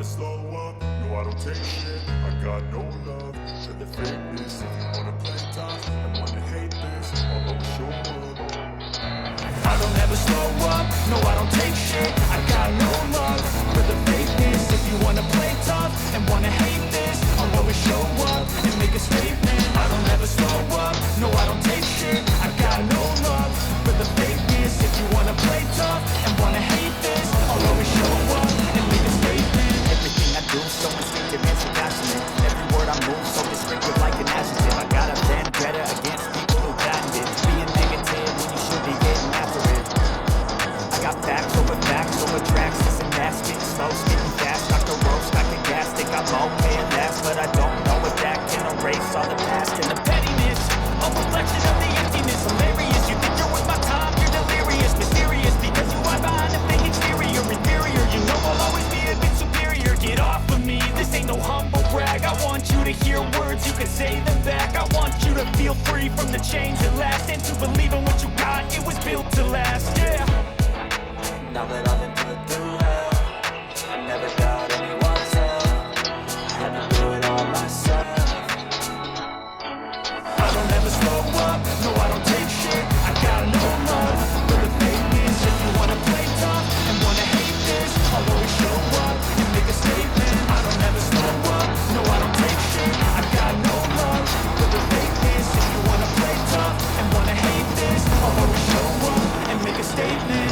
slow up, no I don't take shit. I got no love for the fakeness. If you wanna play tough and wanna hate this, I'll always show up. I don't ever slow up, no I don't take shit. I got no love for the fakeness. If you wanna play tough and wanna hate this, I'll always show up and make a statement. I don't ever slow up, no I don't take shit. I got no love for the fakeness. If you wanna play tough and wanna hate this, I'll always show up and make a statement. Everything I do so instinctive and so passionate. Every word I move so descriptive like an adjective. I got a vendetta against people who patented being negative when you should be getting after it. I got facts over tracks. This and that, spitting slow, spitting fast. Dr. Roast, I can gas, think I'm okay and last, but I don't know if that can erase all the past and the pettiness. A reflection of the emptiness. Hilarious, you think you're worth my time, you're delirious. Mysterious, because you hide behind a fake exterior. Inferior, you know I'll always be a bit superior. Get off of me, this ain't no humble brag. I want you to hear words, you can say them back. I want you to feel free from the chains that last, and to believe in what you got, it was built to last, yeah. Now that I've been put through hell, I never got anyone's help. I had to do it all myself. I don't ever slow up, no I don't take shit. I got no love for the fakeness. If you wanna play tough and wanna hate this, I'll always show up and make a statement. I don't ever slow up, no I don't take shit. I got no love for the fakeness. If you wanna play tough and wanna hate this, I'll always show up and make a statement.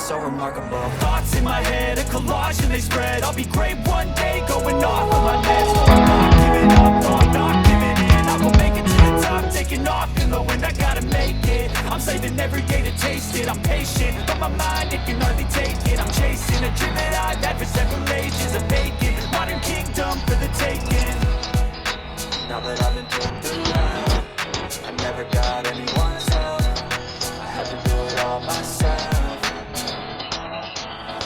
So remarkable. Thoughts in my head, a collage and they spread. I'll be great one day, going off of my meds. No, I'm not giving up, no, I'm not giving in. I will make it to the top, taking off in the wind. I gotta make it, I'm saving every day to taste it. I'm patient, but my mind, it can hardly take it. I'm chasing a dream that I've had for several ages. A vacant, modern kingdom for the taking. Now that I've been put through hell, I never got anyone's help. I had to do it all myself.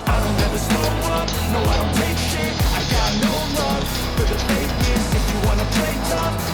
I don't ever slow up, no I don't take shit. I got no love for the fakeness. If you wanna play tough